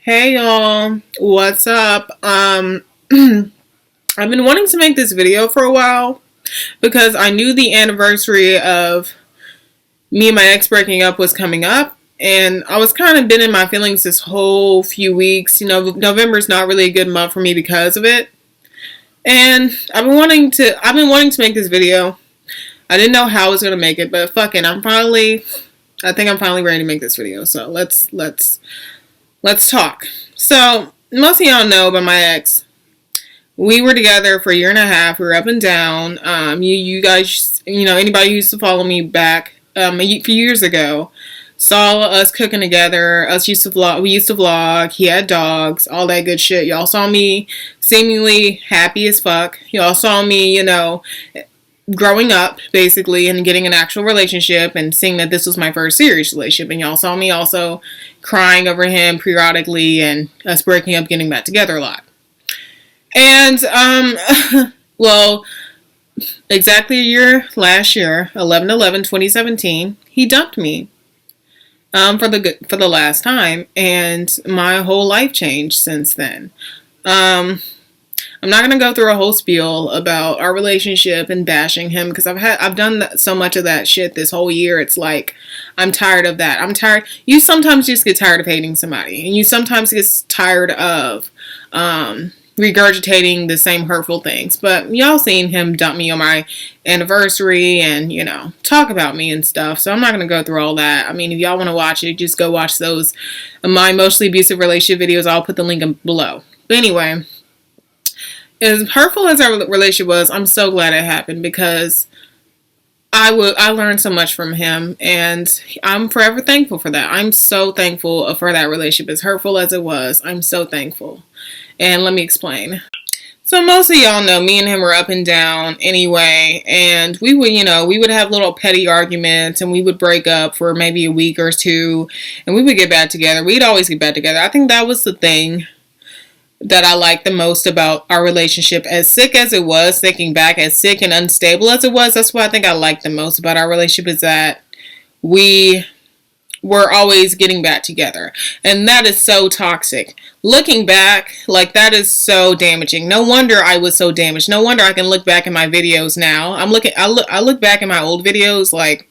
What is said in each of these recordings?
Hey y'all, what's up? I've been wanting to make this video for a while because I knew the anniversary of me and my ex breaking up was coming up, and I was kind of been in my feelings this whole few weeks. November's not really a good month for me because of it. And I've been wanting to make this video. I didn't know how I was gonna make it, but fuck it, I think I'm finally ready to make this video. So let's talk. So most of y'all know about my ex. We were together for a year and a half. We were up and down. You guys, anybody who used to follow me back a few years ago saw us cooking together. Us used to vlog. We used to vlog. He had dogs, all that good shit. Y'all saw me seemingly happy as fuck. Y'all saw me, growing up basically and getting an actual relationship and seeing that this was my first serious relationship. And y'all saw me also crying over him periodically and us breaking up, getting back together a lot. And, well, exactly a year last year, 11/11/2017, he dumped me, for the last time. And my whole life changed since then. I'm not gonna go through a whole spiel about our relationship and bashing him because I've done so much of that shit this whole year. It's like I'm tired of that. I'm tired. You sometimes just get tired of hating somebody, and you sometimes get tired of regurgitating the same hurtful things. But y'all seen him dump me on my anniversary and talk about me and stuff. So I'm not gonna go through all that. I mean, if y'all want to watch it, just go watch those my emotionally abusive relationship videos. I'll put the link below. But anyway. As hurtful as our relationship was, I'm so glad it happened because I learned so much from him, and I'm forever thankful for that. I'm so thankful for that relationship. As hurtful as it was, I'm so thankful. And let me explain. So most of y'all know me and him were up and down anyway, and we would have little petty arguments, and we would break up for maybe a week or two, and we would get back together. We'd always get back together. I think that was the thing that I liked the most about our relationship. As sick as it was, thinking back, as sick and unstable as it was, that's what I think I liked the most about our relationship, is that we were always getting back together. And that is so toxic. Looking back, like, that is so damaging. No wonder I was so damaged. No wonder I can look back in my videos now. I look back in my old videos, like,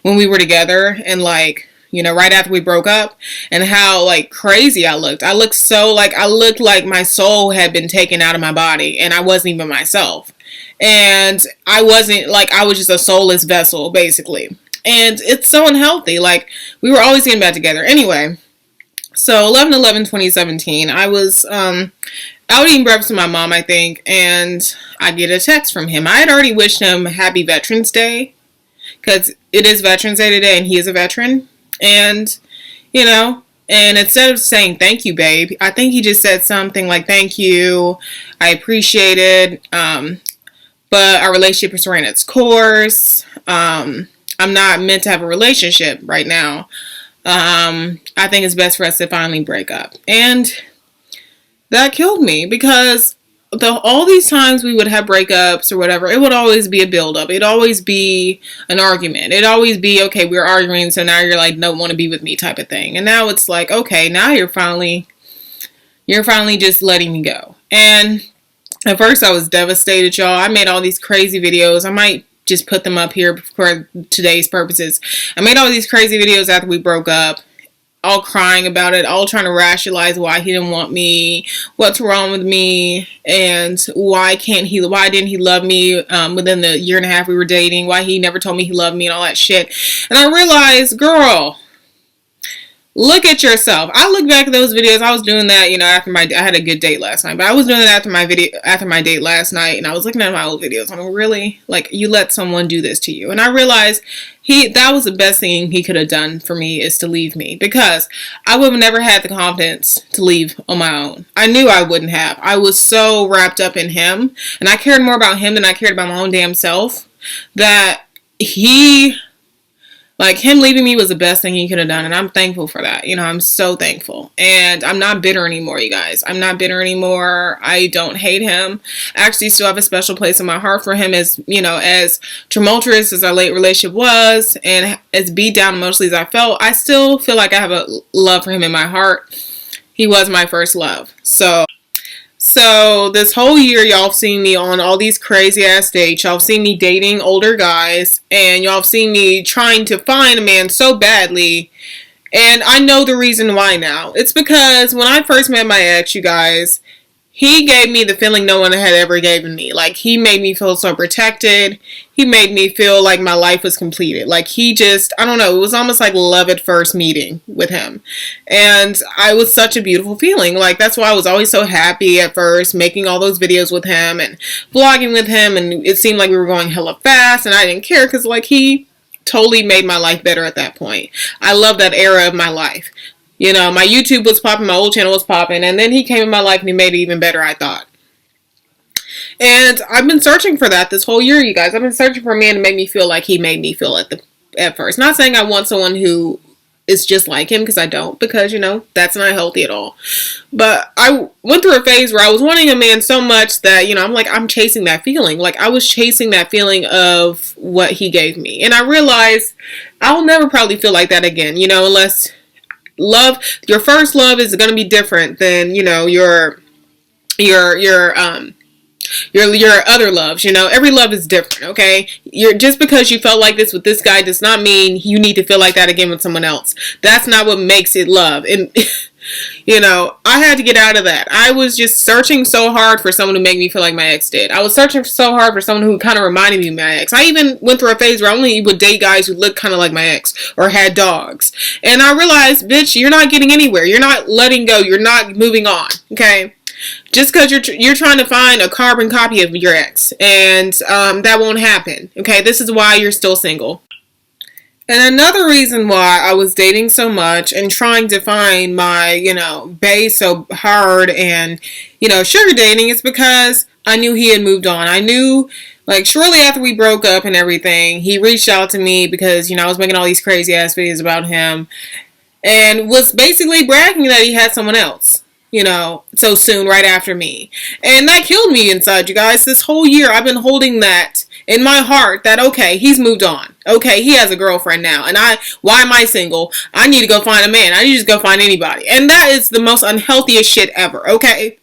when we were together, and like, right after we broke up, and how like crazy I looked. I looked like my soul had been taken out of my body, and I wasn't even myself. And I was just a soulless vessel, basically. And it's so unhealthy. Like, we were always getting back together. Anyway, so 11/11/2017, I was out eating breakfast with my mom, I think, and I get a text from him. I had already wished him Happy Veterans Day, because it is Veterans Day today, and he is a veteran. And, and instead of saying, thank you, babe, I think he just said something like, thank you, I appreciate it, but our relationship is ran its course. I'm not meant to have a relationship right now. I think it's best for us to finally break up. And that killed me, because all these times we would have breakups or whatever, it would always be a buildup. It'd always be an argument. It'd always be, okay, we're arguing, so now you're like, don't want to be with me type of thing. And now it's like, okay, now you're finally just letting me go. And at first I was devastated, y'all. I made all these crazy videos. I might just put them up here for today's purposes. I made all these crazy videos after we broke up, all crying about it, all trying to rationalize why he didn't want me, what's wrong with me, and why didn't he love me within the year and a half we were dating, why he never told me he loved me, and all that shit. And I realized, girl, look at yourself. I look back at those videos. I was doing that, after I had a good date last night, but I was doing it after my date last night, and I was looking at my old videos. I'm really, like, you let someone do this to you. And I realized that was the best thing he could have done for me, is to leave me, because I would have never had the confidence to leave on my own. I knew I wouldn't have. I was so wrapped up in him, and I cared more about him than I cared about my own damn self, that him leaving me was the best thing he could have done, and I'm thankful for that. I'm so thankful. And I'm not bitter anymore, you guys. I'm not bitter anymore. I don't hate him. I actually still have a special place in my heart for him, as tumultuous as our late relationship was, and as beat down emotionally as I felt, I still feel like I have a love for him in my heart. He was my first love. So this whole year, y'all have seen me on all these crazy ass dates. Y'all have seen me dating older guys, and y'all have seen me trying to find a man so badly. And I know the reason why now. It's because when I first met my ex, you guys, he gave me the feeling no one had ever given me. Like, he made me feel so protected. He made me feel like my life was completed. Like, he just, I don't know, it was almost like love at first meeting with him. And it was such a beautiful feeling. Like, that's why I was always so happy at first, making all those videos with him and vlogging with him. And it seemed like we were going hella fast, and I didn't care because, like, he totally made my life better at that point. I love that era of my life. You know, my YouTube was popping, my old channel was popping, and then he came in my life and he made it even better, I thought. And I've been searching for that this whole year, you guys. I've been searching for a man to make me feel like he made me feel at first. Not saying I want someone who is just like him, because I don't, because, you know, that's not healthy at all. But I went through a phase where I was wanting a man so much that, you know, I'm chasing that feeling. Like, I was chasing that feeling of what he gave me. And I realized I'll never probably feel like that again, you know, unless your first love is going to be different than, you know, your other loves. You know, every love is different. Okay, just because you felt like this with this guy does not mean you need to feel like that again with someone else. That's not what makes it love. And you know, I had to get out of that. I was just searching so hard for someone to make me feel like my ex did. I was searching so hard for someone who kind of reminded me of my ex. I even went through a phase where I only would date guys who looked kind of like my ex or had dogs. And I realized, bitch, you're not getting anywhere. You're not letting go. You're not moving on. Okay? Just because you're trying to find a carbon copy of your ex. And that won't happen. Okay? This is why you're still single. And another reason why I was dating so much and trying to find my, you know, bae so hard and, you know, sugar dating is because I knew he had moved on. I knew, like, shortly after we broke up and everything, he reached out to me because, you know, I was making all these crazy ass videos about him and was basically bragging that he had someone else, you know, so soon right after me. And that killed me inside, you guys. This whole year I've been holding that in my heart that, okay, he's moved on. Okay, he has a girlfriend now. And why am I single? I need to go find a man. I need to just go find anybody. And that is the most unhealthiest shit ever, okay?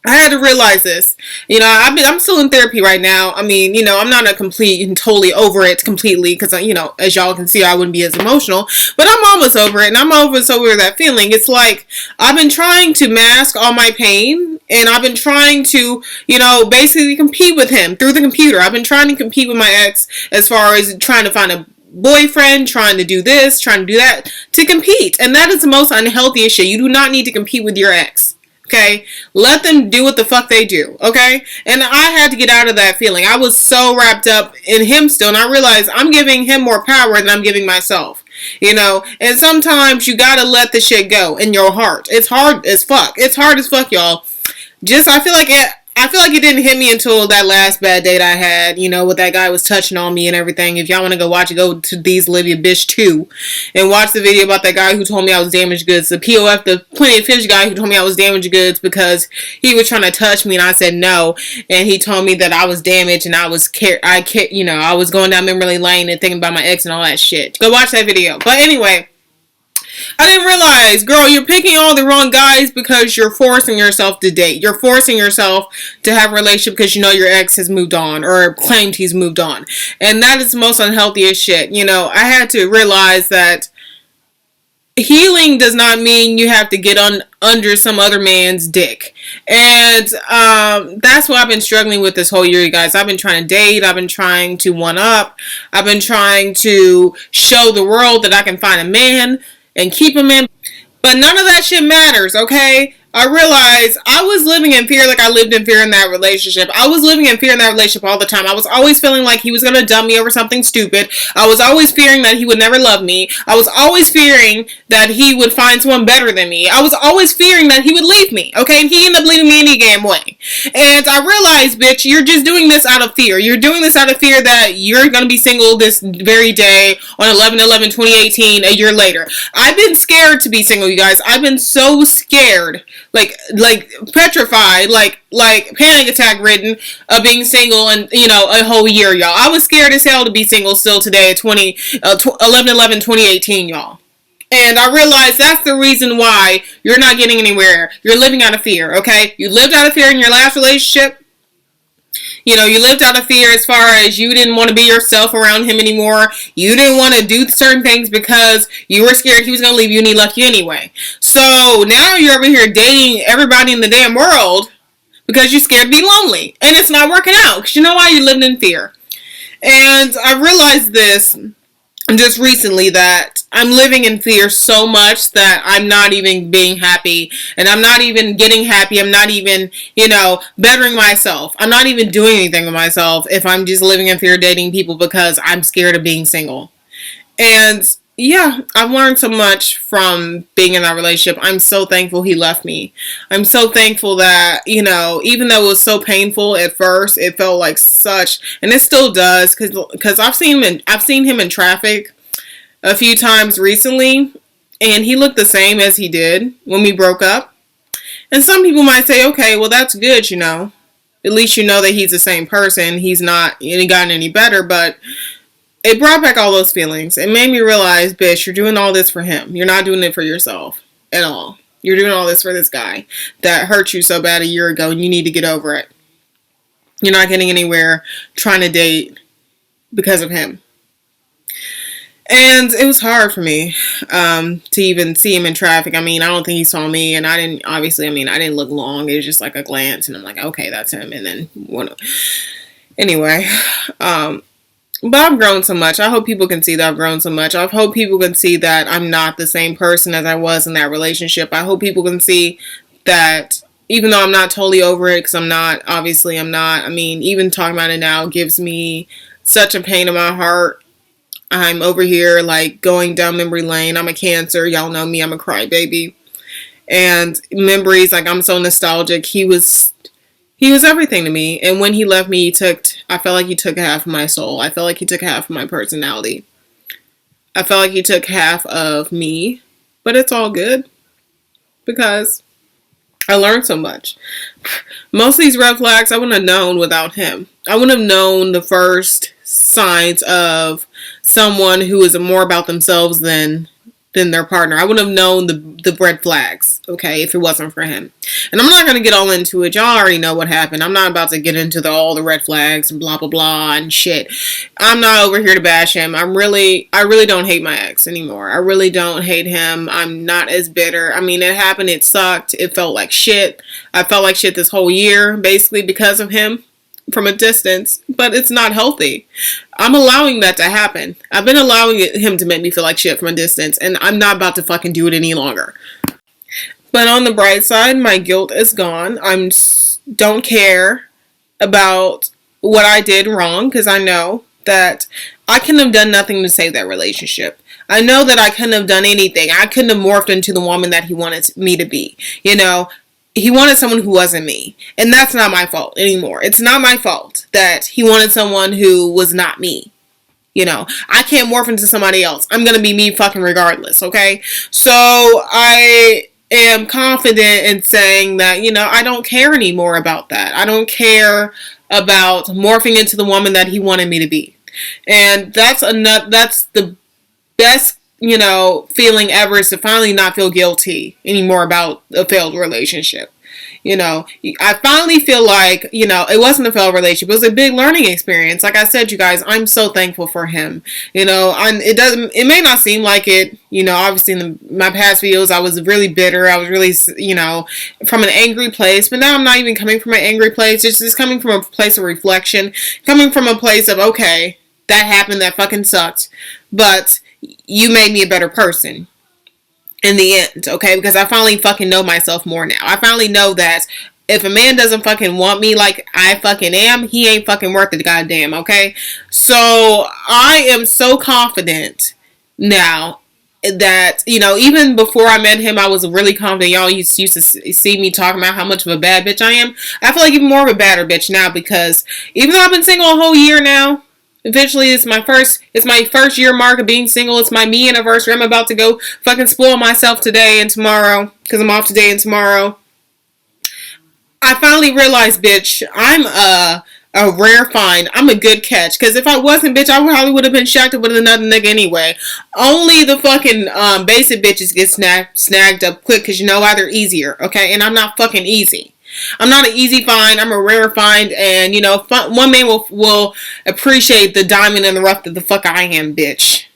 I had to realize this. You know, I'm still in therapy right now. I mean, you know, I'm not a complete and totally over it completely because, you know, as y'all can see, I wouldn't be as emotional. But I'm almost over it, and I'm almost over that feeling. It's like I've been trying to mask all my pain, and I've been trying to, you know, basically compete with him through the computer. I've been trying to compete with my ex as far as trying to find a boyfriend, trying to do this, trying to do that, to compete. And that is the most unhealthiest shit. You do not need to compete with your ex. Okay? Let them do what the fuck they do. Okay? And I had to get out of that feeling. I was so wrapped up in him still, and I realized I'm giving him more power than I'm giving myself. You know? And sometimes you gotta let the shit go in your heart. It's hard as fuck. It's hard as fuck, y'all. I feel like it didn't hit me until that last bad date I had, you know, with that guy was touching on me and everything. If y'all want to go watch it, go to These Olivia Bitch 2 and watch the video about that guy who told me I was damaged goods. The POF, the Plenty of Fish guy who told me I was damaged goods because he was trying to touch me and I said no. And he told me that I was damaged and I was going down memory lane and thinking about my ex and all that shit. Go watch that video. But anyway, I didn't realize, girl, you're picking all the wrong guys because you're forcing yourself to date. You're forcing yourself to have a relationship because you know your ex has moved on or claimed he's moved on. And that is the most unhealthiest shit. You know, I had to realize that healing does not mean you have to get under some other man's dick. And that's what I've been struggling with this whole year, you guys. I've been trying to date. I've been trying to one up. I've been trying to show the world that I can find a man and keep him in. But none of that shit matters, okay? I realized I was living in fear like I lived in fear in that relationship. I was living in fear in that relationship all the time. I was always feeling like he was going to dump me over something stupid. I was always fearing that he would never love me. I was always fearing that he would find someone better than me. I was always fearing that he would leave me, okay? And he ended up leaving me any damn way. And I realized, bitch, you're just doing this out of fear. You're doing this out of fear that you're going to be single this very day on 11/11/2018, a year later. I've been scared to be single, you guys. I've been so scared. Like petrified, like panic attack ridden of being single and, you know, a whole year, y'all. I was scared as hell to be single still today at 11/11/2018, y'all. And I realize that's the reason why you're not getting anywhere. You're living out of fear, okay? You lived out of fear in your last relationship. You know, you lived out of fear as far as you didn't want to be yourself around him anymore. You didn't want to do certain things because you were scared he was going to leave you and he left you anyway. So now you're over here dating everybody in the damn world because you're scared to be lonely. And it's not working out because you know why? You're living in fear. And I realized this just recently, that I'm living in fear so much that I'm not even being happy, and I'm not even getting happy. I'm not even, bettering myself. I'm not even doing anything with myself if I'm just living in fear dating people because I'm scared of being single. And yeah, I've learned so much from being in that relationship. I'm so thankful he left me. I'm so thankful that, even though it was so painful at first, it felt like such, and it still does, because I've seen him in traffic a few times recently, and he looked the same as he did when we broke up. And some people might say, okay, well, that's good, at least you know that he's the same person. He's not gotten any better, but it brought back all those feelings. It made me realize, bitch, you're doing all this for him. You're not doing it for yourself at all. You're doing all this for this guy that hurt you so bad a year ago, and you need to get over it. You're not getting anywhere trying to date because of him. And it was hard for me to even see him in traffic. I mean, I don't think he saw me, and I didn't look long. It was just like a glance, and I'm like, okay, that's him. And then, anyway, but I've grown so much. I hope people can see that I've grown so much. I hope people can see that I'm not the same person as I was in that relationship. I hope people can see that even though I'm not totally over it, because I'm not. Obviously, I'm not. I mean, even talking about it now gives me such a pain in my heart. I'm over here, like, going down memory lane. I'm a Cancer. Y'all know me. I'm a crybaby. And memories, like, I'm so nostalgic. He was everything to me. And when he left me, I felt like he took half of my soul. I felt like he took half of my personality. I felt like he took half of me. But it's all good, because I learned so much. Most of these red flags I wouldn't have known without him. I wouldn't have known the first signs of someone who is more about themselves than their partner. I wouldn't have known the red flags, okay, if it wasn't for him. And I'm not going to get all into it. Y'all already know what happened. I'm not about to get into all the red flags and blah, blah, blah and shit. I'm not over here to bash him. I really don't hate my ex anymore. I really don't hate him. I'm not as bitter. I mean, it happened. It sucked. It felt like shit. I felt like shit this whole year, basically because of him. From a distance, but it's not healthy. I'm allowing that to happen. I've been allowing him to make me feel like shit from a distance, and I'm not about to fucking do it any longer. But on the bright side, my guilt is gone. Don't care about what I did wrong, because I know that I couldn't have done nothing to save that relationship. I know that I couldn't have done anything. I couldn't have morphed into the woman that he wanted me to be. He wanted someone who wasn't me. And that's not my fault anymore. It's not my fault that he wanted someone who was not me. I can't morph into somebody else. I'm going to be me fucking regardless, okay? So I am confident in saying that, I don't care anymore about that. I don't care about morphing into the woman that he wanted me to be. And that's the best feeling ever, is to finally not feel guilty anymore about a failed relationship. I finally feel like, it wasn't a failed relationship. It was a big learning experience. Like I said, you guys, I'm so thankful for him. It may not seem like it, obviously in my past videos, I was really bitter. I was really, from an angry place, but now I'm not even coming from an angry place. It's just coming from a place of reflection, coming from a place of, okay, that happened, that fucking sucked, but you made me a better person in the end, okay? Because I finally fucking know myself more now. I finally know that if a man doesn't fucking want me like I fucking am, he ain't fucking worth it, goddamn, okay? So I am so confident now that, even before I met him, I was really confident. Y'all used to see me talking about how much of a bad bitch I am. I feel like even more of a badder bitch now, because even though I've been single a whole year now, eventually, it's my first year mark of being single. It's my me anniversary. I'm about to go fucking spoil myself today and tomorrow, because I'm off today and tomorrow. I finally realized, bitch, I'm A rare find. I'm a good catch. Because if I wasn't, bitch, I probably would have been shacked up with another nigga anyway. Only the fucking basic bitches get snagged up quick because you know why? They're easier, okay? And I'm not fucking easy. I'm not an easy find. I'm a rare find. And, you know, one man will appreciate the diamond in the rough that the fuck I am, bitch.